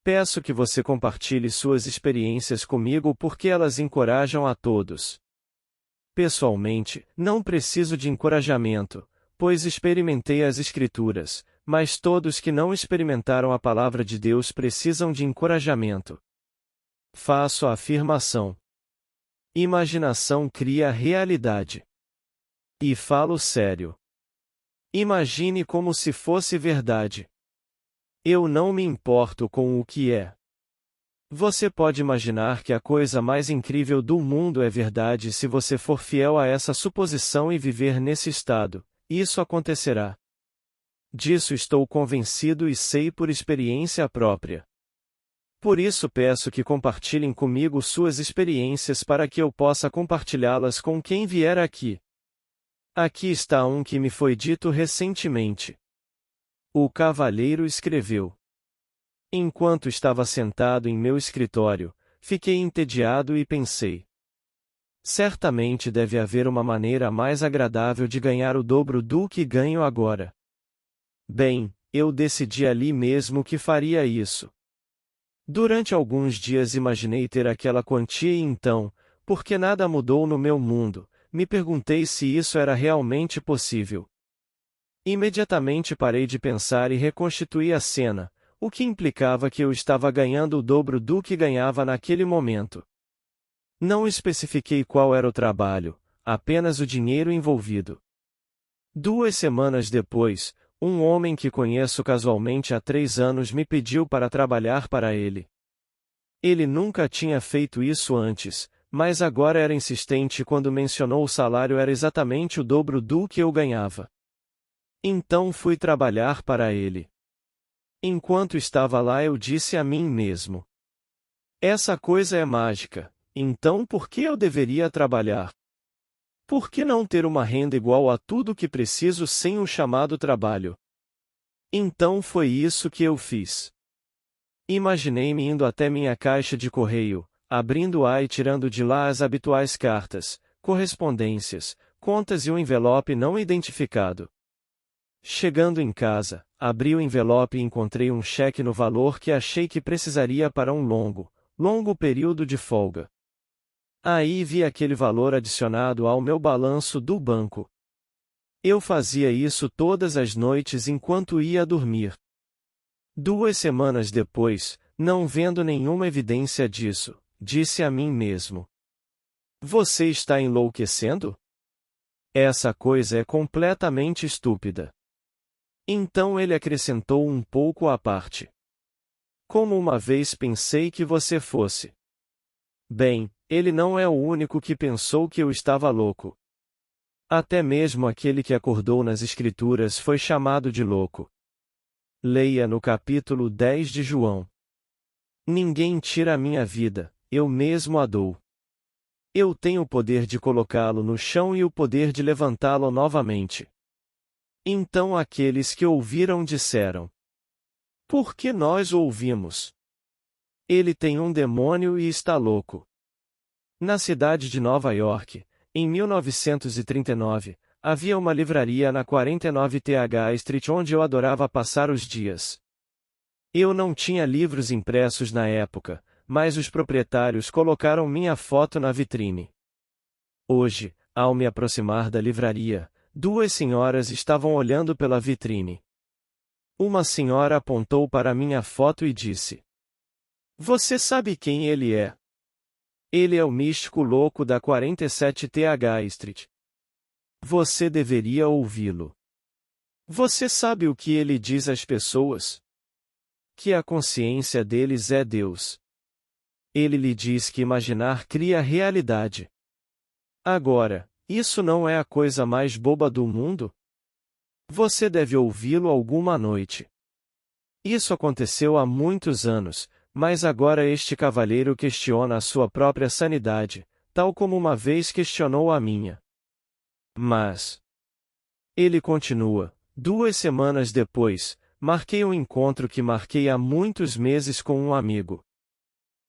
Peço que você compartilhe suas experiências comigo porque elas encorajam a todos. Pessoalmente, não preciso de encorajamento, pois experimentei as Escrituras, mas todos que não experimentaram a palavra de Deus precisam de encorajamento. Faço a afirmação. Imaginação cria realidade. E falo sério. Imagine como se fosse verdade. Eu não me importo com o que é. Você pode imaginar que a coisa mais incrível do mundo é verdade se você for fiel a essa suposição e viver nesse estado. Isso acontecerá. Disso estou convencido e sei por experiência própria. Por isso peço que compartilhem comigo suas experiências para que eu possa compartilhá-las com quem vier aqui. Aqui está um que me foi dito recentemente. O cavalheiro escreveu. Enquanto estava sentado em meu escritório, fiquei entediado e pensei. Certamente deve haver uma maneira mais agradável de ganhar o dobro do que ganho agora. Bem, eu decidi ali mesmo que faria isso. Durante alguns dias imaginei ter aquela quantia e então, porque nada mudou no meu mundo, me perguntei se isso era realmente possível. Imediatamente parei de pensar e reconstituí a cena, o que implicava que eu estava ganhando o dobro do que ganhava naquele momento. Não especifiquei qual era o trabalho, apenas o dinheiro envolvido. 2 semanas depois, um homem que conheço casualmente há 3 anos me pediu para trabalhar para ele. Ele nunca tinha feito isso antes, mas agora era insistente quando mencionou o salário era exatamente o dobro do que eu ganhava. Então fui trabalhar para ele. Enquanto estava lá eu disse a mim mesmo. Essa coisa é mágica, então por que eu deveria trabalhar? Por que não ter uma renda igual a tudo que preciso sem o chamado trabalho? Então foi isso que eu fiz. Imaginei-me indo até minha caixa de correio, abrindo-a e tirando de lá as habituais cartas, correspondências, contas e um envelope não identificado. Chegando em casa, abri o envelope e encontrei um cheque no valor que achei que precisaria para um longo período de folga. Aí vi aquele valor adicionado ao meu balanço do banco. Eu fazia isso todas as noites enquanto ia dormir. 2 semanas depois, não vendo nenhuma evidência disso, disse a mim mesmo. Você está enlouquecendo? Essa coisa é completamente estúpida. Então ele acrescentou um pouco à parte. Como uma vez pensei que você fosse. Bem, ele não é o único que pensou que eu estava louco. Até mesmo aquele que acordou nas Escrituras foi chamado de louco. Leia no capítulo 10 de João. Ninguém tira a minha vida, eu mesmo a dou. Eu tenho o poder de colocá-lo no chão e o poder de levantá-lo novamente. Então aqueles que ouviram disseram. Por que nós o ouvimos? Ele tem um demônio e está louco. Na cidade de Nova York, em 1939, havia uma livraria na 49 Th Street onde eu adorava passar os dias. Eu não tinha livros impressos na época, mas os proprietários colocaram minha foto na vitrine. Hoje, ao me aproximar da livraria, 2 senhoras estavam olhando pela vitrine. Uma senhora apontou para minha foto e disse: Você sabe quem ele é? Ele é o místico louco da 47 Th Street. Você deveria ouvi-lo. Você sabe o que ele diz às pessoas? Que a consciência deles é Deus. Ele lhe diz que imaginar cria realidade. Agora, isso não é a coisa mais boba do mundo? Você deve ouvi-lo alguma noite. Isso aconteceu há muitos anos, mas agora este cavalheiro questiona a sua própria sanidade, tal como uma vez questionou a minha. Mas ele continua. 2 semanas depois, marquei um encontro que marquei há muitos meses com um amigo.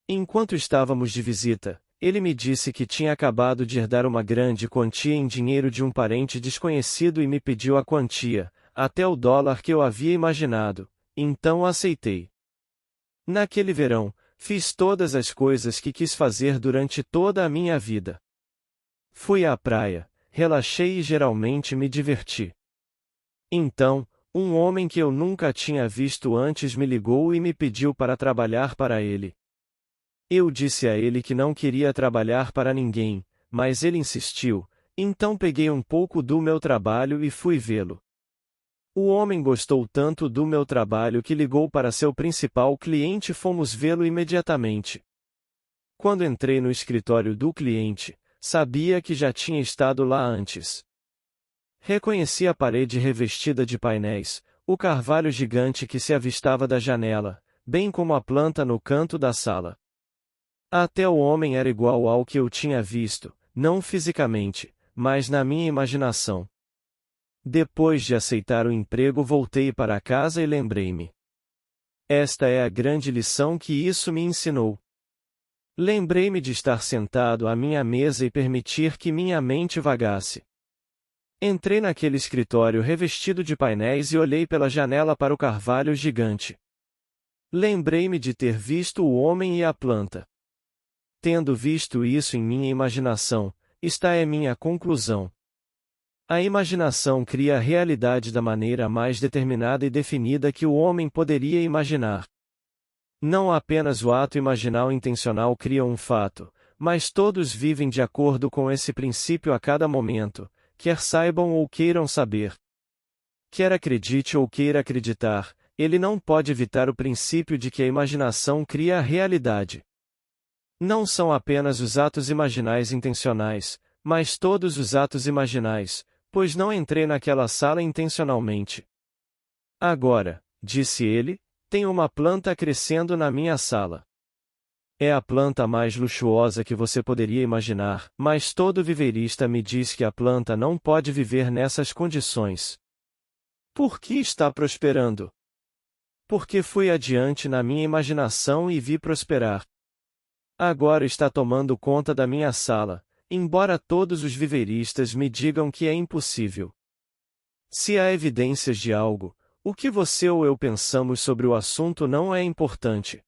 Enquanto estávamos de visita, ele me disse que tinha acabado de herdar uma grande quantia em dinheiro de um parente desconhecido e me pediu a quantia, até o dólar que eu havia imaginado, então aceitei. Naquele verão, fiz todas as coisas que quis fazer durante toda a minha vida. Fui à praia, relaxei e geralmente me diverti. Então, um homem que eu nunca tinha visto antes me ligou e me pediu para trabalhar para ele. Eu disse a ele que não queria trabalhar para ninguém, mas ele insistiu, então peguei um pouco do meu trabalho e fui vê-lo. O homem gostou tanto do meu trabalho que ligou para seu principal cliente e fomos vê-lo imediatamente. Quando entrei no escritório do cliente, sabia que já tinha estado lá antes. Reconheci a parede revestida de painéis, o carvalho gigante que se avistava da janela, bem como a planta no canto da sala. Até o homem era igual ao que eu tinha visto, não fisicamente, mas na minha imaginação. Depois de aceitar o emprego, voltei para casa e lembrei-me. Esta é a grande lição que isso me ensinou. Lembrei-me de estar sentado à minha mesa e permitir que minha mente vagasse. Entrei naquele escritório revestido de painéis e olhei pela janela para o carvalho gigante. Lembrei-me de ter visto o homem e a planta. Tendo visto isso em minha imaginação, esta é minha conclusão. A imaginação cria a realidade da maneira mais determinada e definida que o homem poderia imaginar. Não apenas o ato imaginal intencional cria um fato, mas todos vivem de acordo com esse princípio a cada momento, quer saibam ou queiram saber. Quer acredite ou queira acreditar, ele não pode evitar o princípio de que a imaginação cria a realidade. Não são apenas os atos imaginais intencionais, mas todos os atos imaginais, pois não entrei naquela sala intencionalmente. Agora, disse ele, tem uma planta crescendo na minha sala. É a planta mais luxuosa que você poderia imaginar, mas todo viveirista me diz que a planta não pode viver nessas condições. Por que está prosperando? Porque fui adiante na minha imaginação e vi prosperar. Agora está tomando conta da minha sala, embora todos os viveiristas me digam que é impossível. Se há evidências de algo, o que você ou eu pensamos sobre o assunto não é importante.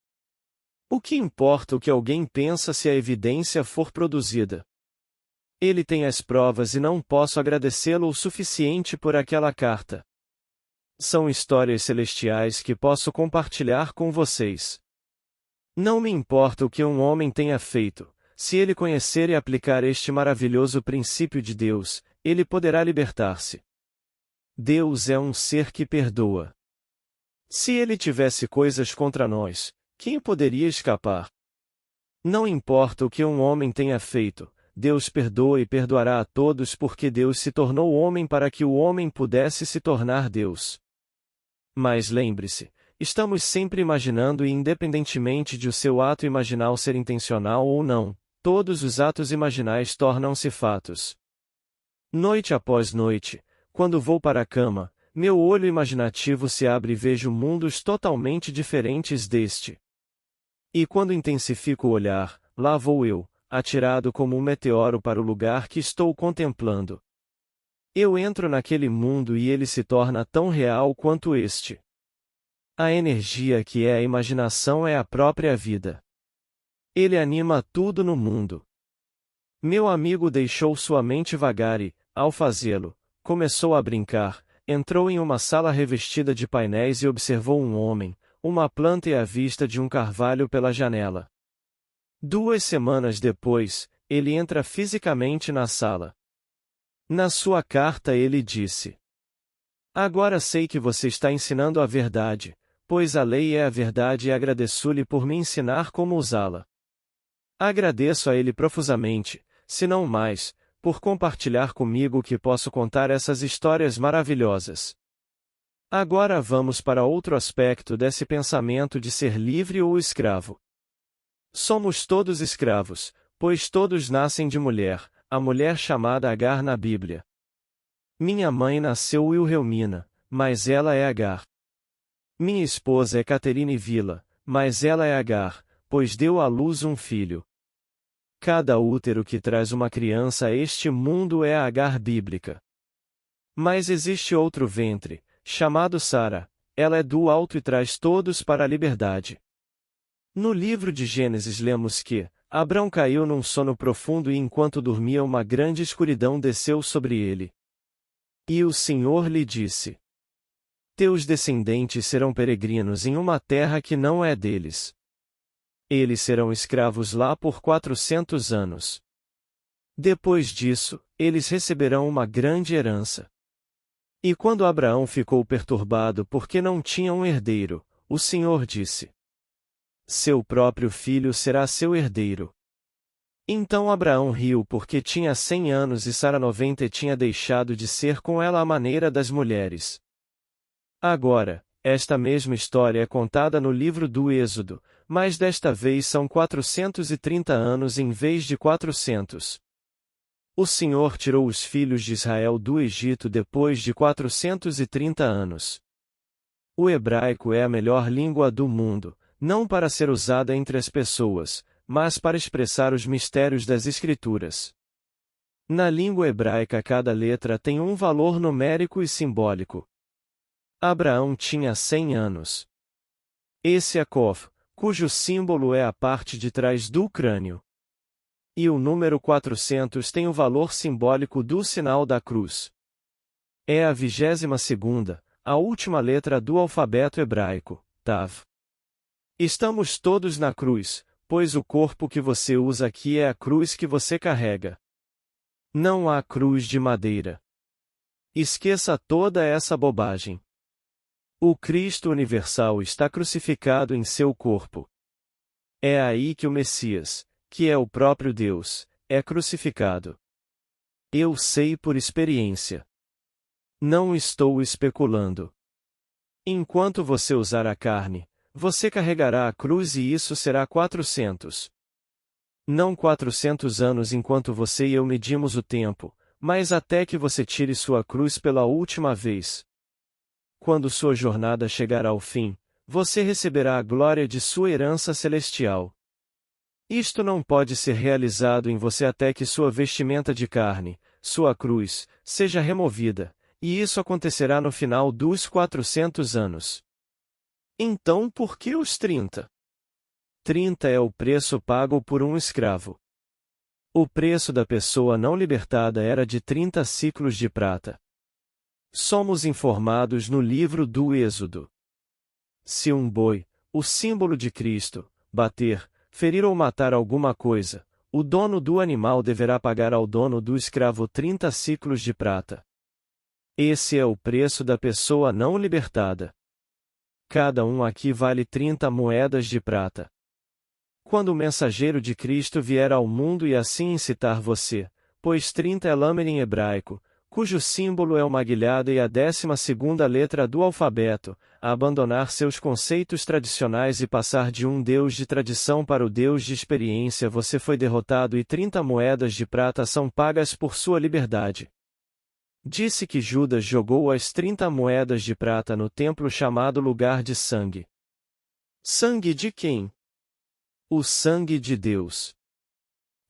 O que importa é o que alguém pensa se a evidência for produzida. Ele tem as provas e não posso agradecê-lo o suficiente por aquela carta. São histórias celestiais que posso compartilhar com vocês. Não me importa o que um homem tenha feito, se ele conhecer e aplicar este maravilhoso princípio de Deus, ele poderá libertar-se. Deus é um ser que perdoa. Se ele tivesse coisas contra nós, quem poderia escapar? Não importa o que um homem tenha feito, Deus perdoa e perdoará a todos porque Deus se tornou homem para que o homem pudesse se tornar Deus. Mas lembre-se, estamos sempre imaginando e independentemente de o seu ato imaginal ser intencional ou não, todos os atos imaginais tornam-se fatos. Noite após noite, quando vou para a cama, meu olho imaginativo se abre e vejo mundos totalmente diferentes deste. E quando intensifico o olhar, lá vou eu, atirado como um meteoro para o lugar que estou contemplando. Eu entro naquele mundo e ele se torna tão real quanto este. A energia que é a imaginação é a própria vida. Ele anima tudo no mundo. Meu amigo deixou sua mente vagar e, ao fazê-lo, começou a brincar, entrou em uma sala revestida de painéis e observou um homem, uma planta e a vista de um carvalho pela janela. 2 semanas depois, ele entra fisicamente na sala. Na sua carta ele disse: Agora sei que você está ensinando a verdade, pois a lei é a verdade e agradeço-lhe por me ensinar como usá-la. Agradeço a ele profusamente, se não mais, por compartilhar comigo que posso contar essas histórias maravilhosas. Agora vamos para outro aspecto desse pensamento de ser livre ou escravo. Somos todos escravos, pois todos nascem de mulher, a mulher chamada Agar na Bíblia. Minha mãe nasceu Wilhelmina, mas ela é Agar. Minha esposa é Caterine Villa, mas ela é Agar, pois deu à luz um filho. Cada útero que traz uma criança a este mundo é a Agar bíblica. Mas existe outro ventre, chamado Sara, ela é do alto e traz todos para a liberdade. No livro de Gênesis lemos que Abrão caiu num sono profundo e enquanto dormia uma grande escuridão desceu sobre ele. E o Senhor lhe disse: Teus descendentes serão peregrinos em uma terra que não é deles. Eles serão escravos lá por 400 anos. Depois disso, eles receberão uma grande herança. E quando Abraão ficou perturbado porque não tinha um herdeiro, o Senhor disse: Seu próprio filho será seu herdeiro. Então Abraão riu porque tinha 100 anos e Sara 90 e tinha deixado de ser com ela a maneira das mulheres. Agora, esta mesma história é contada no livro do Êxodo, mas desta vez são 430 anos em vez de 400. O Senhor tirou os filhos de Israel do Egito depois de 430 anos. O hebraico é a melhor língua do mundo, não para ser usada entre as pessoas, mas para expressar os mistérios das Escrituras. Na língua hebraica cada letra tem um valor numérico e simbólico. Abraão tinha 100 anos. Esse é Kof, cujo símbolo é a parte de trás do crânio. E o número 400 tem o valor simbólico do sinal da cruz. É a 22ª, a última letra do alfabeto hebraico, Tav. Estamos todos na cruz, pois o corpo que você usa aqui é a cruz que você carrega. Não há cruz de madeira. Esqueça toda essa bobagem. O Cristo universal está crucificado em seu corpo. É aí que o Messias, que é o próprio Deus, é crucificado. Eu sei por experiência. Não estou especulando. Enquanto você usar a carne, você carregará a cruz e isso será 400. Não 400 anos enquanto você e eu medimos o tempo, mas até que você tire sua cruz pela última vez. Quando sua jornada chegar ao fim, você receberá a glória de sua herança celestial. Isto não pode ser realizado em você até que sua vestimenta de carne, sua cruz, seja removida, e isso acontecerá no final dos 400 anos. Então por que os 30? 30 é o preço pago por um escravo. O preço da pessoa não libertada era de 30 ciclos de prata. Somos informados no livro do Êxodo. Se um boi, o símbolo de Cristo, bater, ferir ou matar alguma coisa, o dono do animal deverá pagar ao dono do escravo 30 ciclos de prata. Esse é o preço da pessoa não libertada. Cada um aqui vale 30 moedas de prata. Quando o mensageiro de Cristo vier ao mundo e assim incitar você, pois 30 é lamed em hebraico, cujo símbolo é uma aguilhada e a 12ª letra do alfabeto, a abandonar seus conceitos tradicionais e passar de um Deus de tradição para o Deus de experiência, você foi derrotado e 30 moedas de prata são pagas por sua liberdade. Disse que Judas jogou as 30 moedas de prata no templo chamado Lugar de Sangue. Sangue de quem? O sangue de Deus.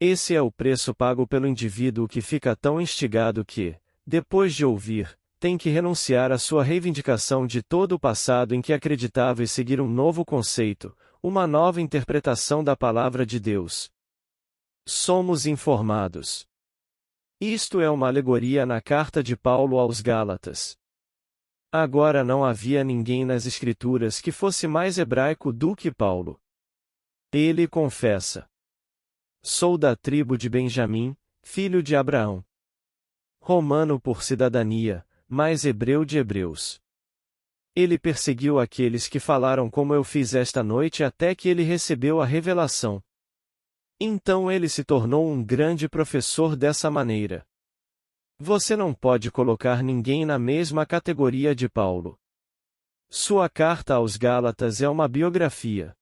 Esse é o preço pago pelo indivíduo que fica tão instigado que, depois de ouvir, tem que renunciar à sua reivindicação de todo o passado em que acreditava e seguir um novo conceito, uma nova interpretação da palavra de Deus. Somos informados. Isto é uma alegoria na carta de Paulo aos Gálatas. Agora não havia ninguém nas Escrituras que fosse mais hebraico do que Paulo. Ele confessa: Sou da tribo de Benjamim, filho de Abraão. Romano por cidadania, mas hebreu de hebreus. Ele perseguiu aqueles que falaram como eu fiz esta noite até que ele recebeu a revelação. Então ele se tornou um grande professor dessa maneira. Você não pode colocar ninguém na mesma categoria de Paulo. Sua carta aos Gálatas é uma biografia.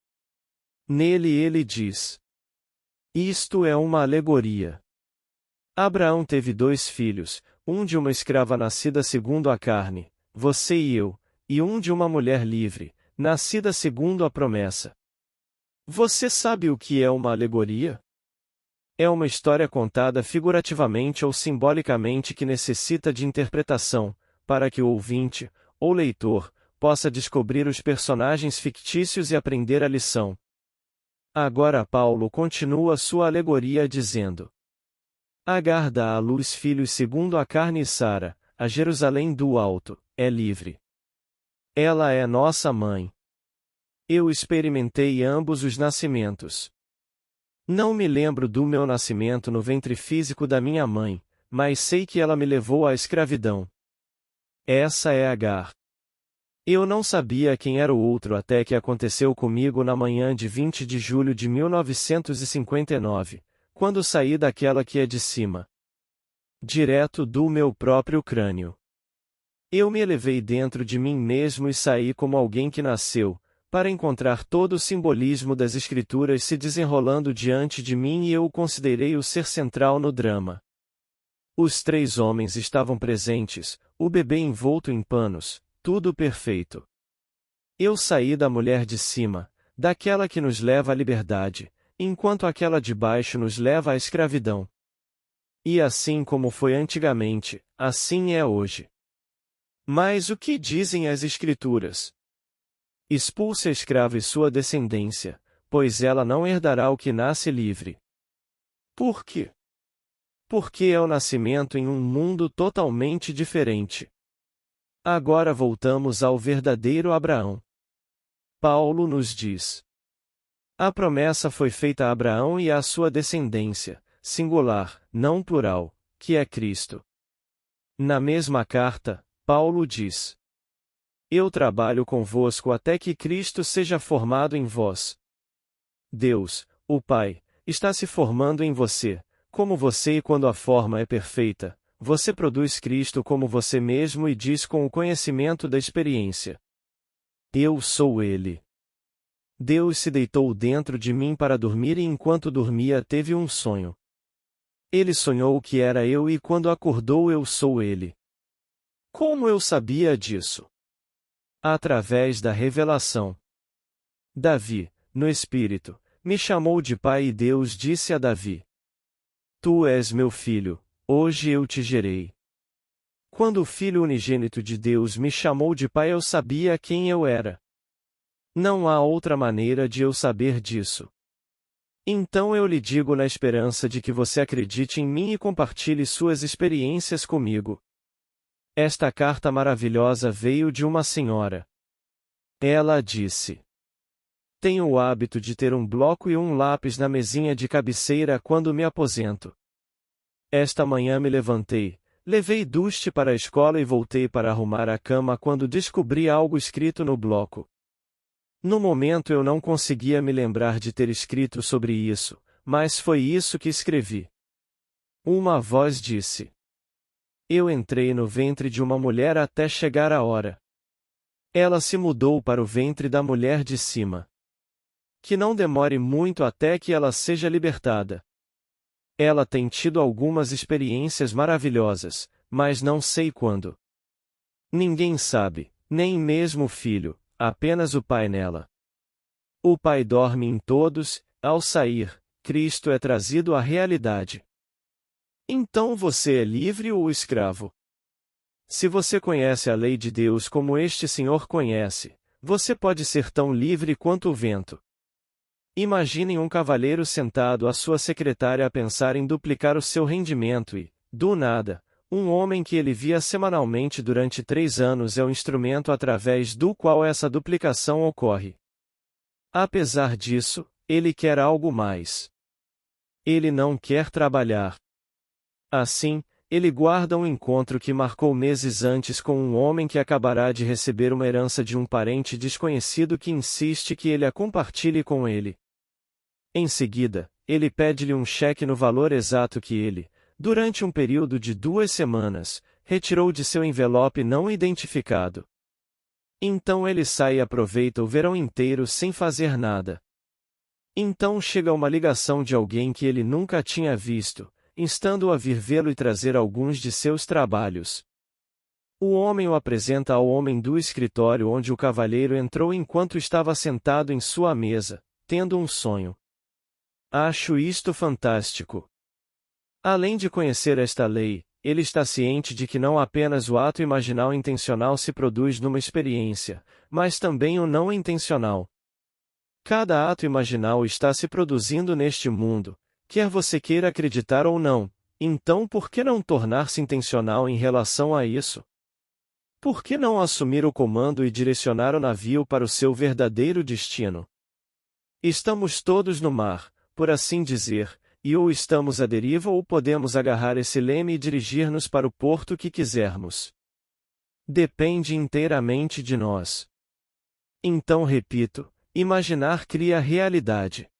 Nele ele diz: Isto é uma alegoria. Abraão teve 2 filhos, um de uma escrava nascida segundo a carne, você e eu, e um de uma mulher livre, nascida segundo a promessa. Você sabe o que é uma alegoria? É uma história contada figurativamente ou simbolicamente que necessita de interpretação, para que o ouvinte, ou leitor, possa descobrir os personagens fictícios e aprender a lição. Agora Paulo continua sua alegoria dizendo: Agar dá à luz filhos segundo a carne e Sara, a Jerusalém do alto, é livre. Ela é nossa mãe. Eu experimentei ambos os nascimentos. Não me lembro do meu nascimento no ventre físico da minha mãe, mas sei que ela me levou à escravidão. Essa é Agar. Eu não sabia quem era o outro até que aconteceu comigo na manhã de 20 de julho de 1959, quando saí daquela que é de cima. Direto do meu próprio crânio. Eu me elevei dentro de mim mesmo e saí como alguém que nasceu, para encontrar todo o simbolismo das Escrituras se desenrolando diante de mim e eu o considerei o ser central no drama. Os 3 homens estavam presentes, o bebê envolto em panos, tudo perfeito. Eu saí da mulher de cima, daquela que nos leva à liberdade, enquanto aquela de baixo nos leva à escravidão. E assim como foi antigamente, assim é hoje. Mas o que dizem as Escrituras? Expulse a escrava e sua descendência, pois ela não herdará o que nasce livre. Por quê? Porque é o nascimento em um mundo totalmente diferente. Agora voltamos ao verdadeiro Abraão. Paulo nos diz: a promessa foi feita a Abraão e à sua descendência, singular, não plural, que é Cristo. Na mesma carta, Paulo diz: eu trabalho convosco até que Cristo seja formado em vós. Deus, o Pai, está se formando em você, como você e quando a forma é perfeita, você produz Cristo como você mesmo e diz com o conhecimento da experiência: eu sou Ele. Deus se deitou dentro de mim para dormir e enquanto dormia teve um sonho. Ele sonhou que era eu e quando acordou eu sou Ele. Como eu sabia disso? Através da revelação. Davi, no Espírito, me chamou de pai e Deus disse a Davi: tu és meu filho, hoje eu te gerei. Quando o Filho unigênito de Deus me chamou de pai eu sabia quem eu era. Não há outra maneira de eu saber disso. Então eu lhe digo na esperança de que você acredite em mim e compartilhe suas experiências comigo. Esta carta maravilhosa veio de uma senhora. Ela disse: tenho o hábito de ter um bloco e um lápis na mesinha de cabeceira quando me aposento. Esta manhã me levantei, levei Dusty para a escola e voltei para arrumar a cama quando descobri algo escrito no bloco. No momento eu não conseguia me lembrar de ter escrito sobre isso, mas foi isso que escrevi. Uma voz disse: eu entrei no ventre de uma mulher até chegar a hora. Ela se mudou para o ventre da mulher de cima. Que não demore muito até que ela seja libertada. Ela tem tido algumas experiências maravilhosas, mas não sei quando. Ninguém sabe, nem mesmo o filho, apenas o pai nela. O pai dorme em todos, ao sair, Cristo é trazido à realidade. Então você é livre ou escravo? Se você conhece a lei de Deus como este senhor conhece, você pode ser tão livre quanto o vento. Imaginem um cavalheiro sentado à sua secretária a pensar em duplicar o seu rendimento e, do nada, um homem que ele via semanalmente durante 3 anos é o instrumento através do qual essa duplicação ocorre. Apesar disso, ele quer algo mais. Ele não quer trabalhar. Assim, ele guarda um encontro que marcou meses antes com um homem que acabará de receber uma herança de um parente desconhecido que insiste que ele a compartilhe com ele. Em seguida, ele pede-lhe um cheque no valor exato que ele, durante um período de 2 semanas, retirou de seu envelope não identificado. Então ele sai e aproveita o verão inteiro sem fazer nada. Então chega uma ligação de alguém que ele nunca tinha visto, instando-o a vir vê-lo e trazer alguns de seus trabalhos. O homem o apresenta ao homem do escritório onde o cavalheiro entrou enquanto estava sentado em sua mesa, tendo um sonho. Acho isto fantástico. Além de conhecer esta lei, ele está ciente de que não apenas o ato imaginal intencional se produz numa experiência, mas também o não intencional. Cada ato imaginal está se produzindo neste mundo, quer você queira acreditar ou não, então por que não tornar-se intencional em relação a isso? Por que não assumir o comando e direcionar o navio para o seu verdadeiro destino? Estamos todos no mar, por assim dizer, e ou estamos à deriva ou podemos agarrar esse leme e dirigir-nos para o porto que quisermos. Depende inteiramente de nós. Então repito, imaginar cria realidade.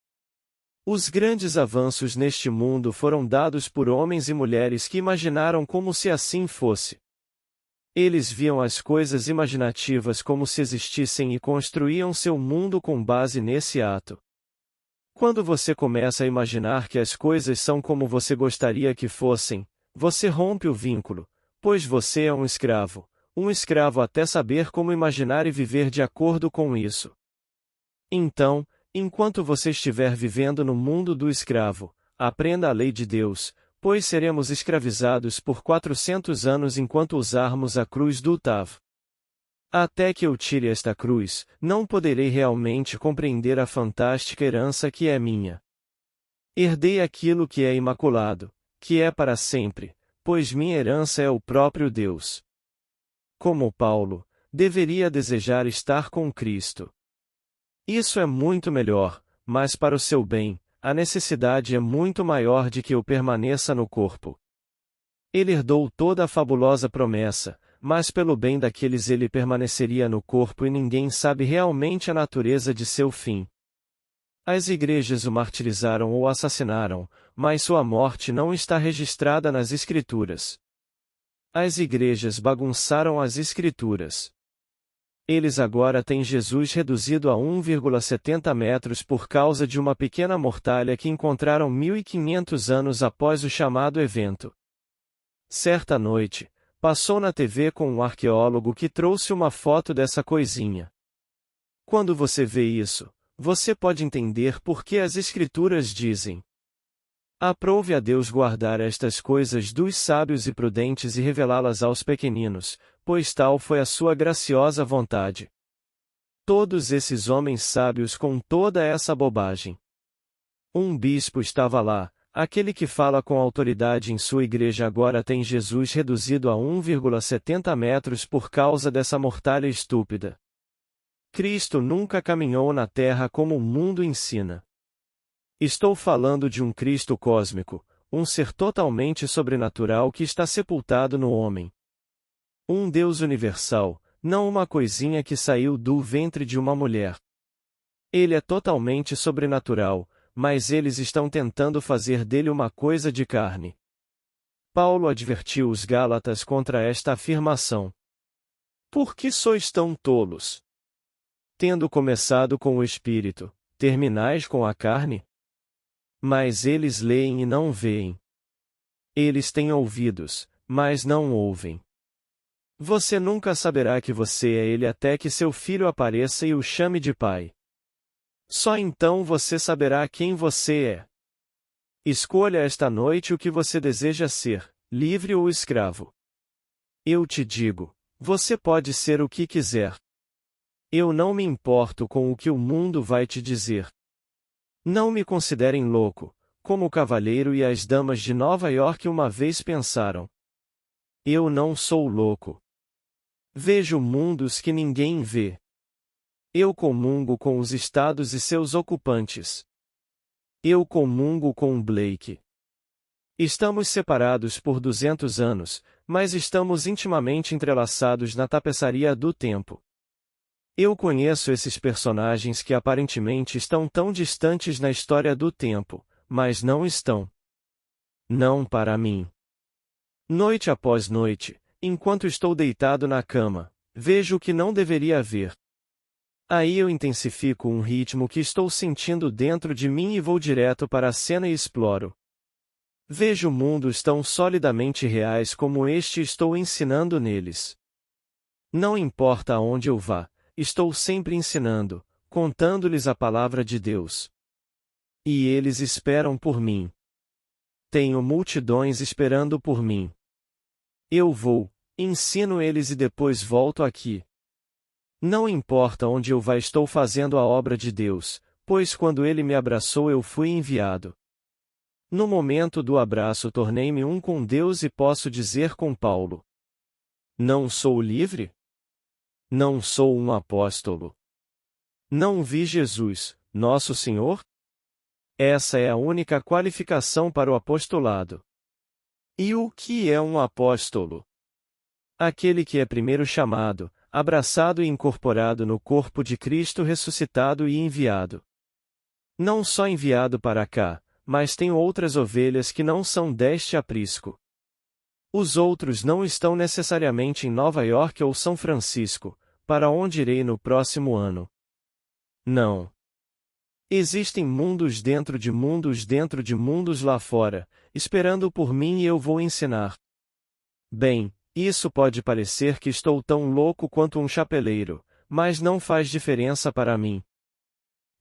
Os grandes avanços neste mundo foram dados por homens e mulheres que imaginaram como se assim fosse. Eles viam as coisas imaginativas como se existissem e construíam seu mundo com base nesse ato. Quando você começa a imaginar que as coisas são como você gostaria que fossem, você rompe o vínculo, pois você é um escravo até saber como imaginar e viver de acordo com isso. Então, enquanto você estiver vivendo no mundo do escravo, aprenda a lei de Deus, pois seremos escravizados por 400 anos enquanto usarmos a cruz do Tav. Até que eu tire esta cruz, não poderei realmente compreender a fantástica herança que é minha. Herdei aquilo que é imaculado, que é para sempre, pois minha herança é o próprio Deus. Como Paulo, deveria desejar estar com Cristo. Isso é muito melhor, mas para o seu bem, a necessidade é muito maior de que eu permaneça no corpo. Ele herdou toda a fabulosa promessa, mas pelo bem daqueles ele permaneceria no corpo e ninguém sabe realmente a natureza de seu fim. As igrejas o martirizaram ou assassinaram, mas sua morte não está registrada nas Escrituras. As igrejas bagunçaram as Escrituras. Eles agora têm Jesus reduzido a 1,70 metros por causa de uma pequena mortalha que encontraram 1500 anos após o chamado evento. Certa noite, passou na TV com um arqueólogo que trouxe uma foto dessa coisinha. Quando você vê isso, você pode entender por que as Escrituras dizem: aprove a Deus guardar estas coisas dos sábios e prudentes e revelá-las aos pequeninos, pois tal foi a sua graciosa vontade. Todos esses homens sábios com toda essa bobagem. Um bispo estava lá, aquele que fala com autoridade em sua igreja agora tem Jesus reduzido a 1,70 metros por causa dessa mortalha estúpida. Cristo nunca caminhou na terra como o mundo ensina. Estou falando de um Cristo cósmico, um ser totalmente sobrenatural que está sepultado no homem. Um Deus universal, não uma coisinha que saiu do ventre de uma mulher. Ele é totalmente sobrenatural, mas eles estão tentando fazer dele uma coisa de carne. Paulo advertiu os Gálatas contra esta afirmação. Por que sois tão tolos? Tendo começado com o Espírito, terminais com a carne? Mas eles leem e não veem. Eles têm ouvidos, mas não ouvem. Você nunca saberá que você é ele até que seu filho apareça e o chame de pai. Só então você saberá quem você é. Escolha esta noite o que você deseja ser, livre ou escravo. Eu te digo, você pode ser o que quiser. Eu não me importo com o que o mundo vai te dizer. Não me considerem louco, como o cavalheiro e as damas de Nova York uma vez pensaram. Eu não sou louco. Vejo mundos que ninguém vê. Eu comungo com os estados e seus ocupantes. Eu comungo com Blake. Estamos separados por 200 anos, mas estamos intimamente entrelaçados na tapeçaria do tempo. Eu conheço esses personagens que aparentemente estão tão distantes na história do tempo, mas não estão. Não para mim. Noite após noite, enquanto estou deitado na cama, vejo o que não deveria ver. Aí eu intensifico um ritmo que estou sentindo dentro de mim e vou direto para a cena e exploro. Vejo mundos tão solidamente reais como este e estou ensinando neles. Não importa aonde eu vá, estou sempre ensinando, contando-lhes a palavra de Deus. E eles esperam por mim. Tenho multidões esperando por mim. Eu vou, ensino eles e depois volto aqui. Não importa onde eu vá, estou fazendo a obra de Deus, pois quando ele me abraçou eu fui enviado. No momento do abraço tornei-me um com Deus e posso dizer com Paulo: não sou livre? Não sou um apóstolo? Não vi Jesus, nosso Senhor? Essa é a única qualificação para o apostolado. E o que é um apóstolo? Aquele que é primeiro chamado, abraçado e incorporado no corpo de Cristo ressuscitado e enviado. Não só enviado para cá, mas tem outras ovelhas que não são deste aprisco. Os outros não estão necessariamente em Nova York ou São Francisco, para onde irei no próximo ano. Não. Existem mundos dentro de mundos lá fora, esperando por mim e eu vou ensinar. Bem, isso pode parecer que estou tão louco quanto um chapeleiro, mas não faz diferença para mim.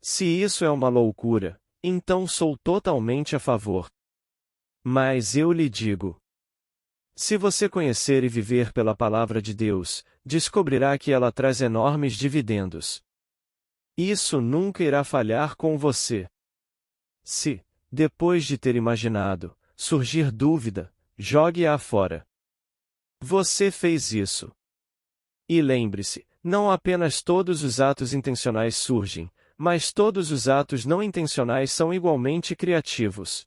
Se isso é uma loucura, então sou totalmente a favor. Mas eu lhe digo: se você conhecer e viver pela palavra de Deus, descobrirá que ela traz enormes dividendos. Isso nunca irá falhar com você. Se, depois de ter imaginado, surgir dúvida, jogue-a fora. Você fez isso. E lembre-se, não apenas todos os atos intencionais surgem, mas todos os atos não intencionais são igualmente criativos.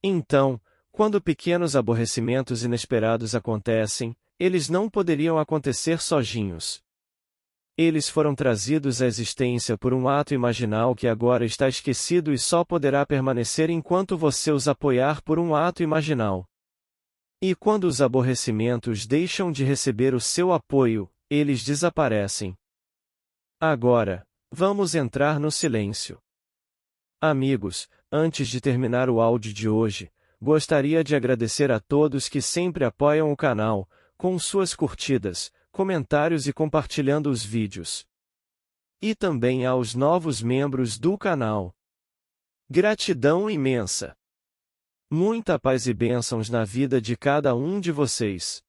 Então, quando pequenos aborrecimentos inesperados acontecem, eles não poderiam acontecer sozinhos. Eles foram trazidos à existência por um ato imaginal que agora está esquecido e só poderá permanecer enquanto você os apoiar por um ato imaginal. E quando os aborrecimentos deixam de receber o seu apoio, eles desaparecem. Agora, vamos entrar no silêncio. Amigos, antes de terminar o áudio de hoje, gostaria de agradecer a todos que sempre apoiam o canal, com suas curtidas, comentários e compartilhando os vídeos. E também aos novos membros do canal. Gratidão imensa! Muita paz e bênçãos na vida de cada um de vocês.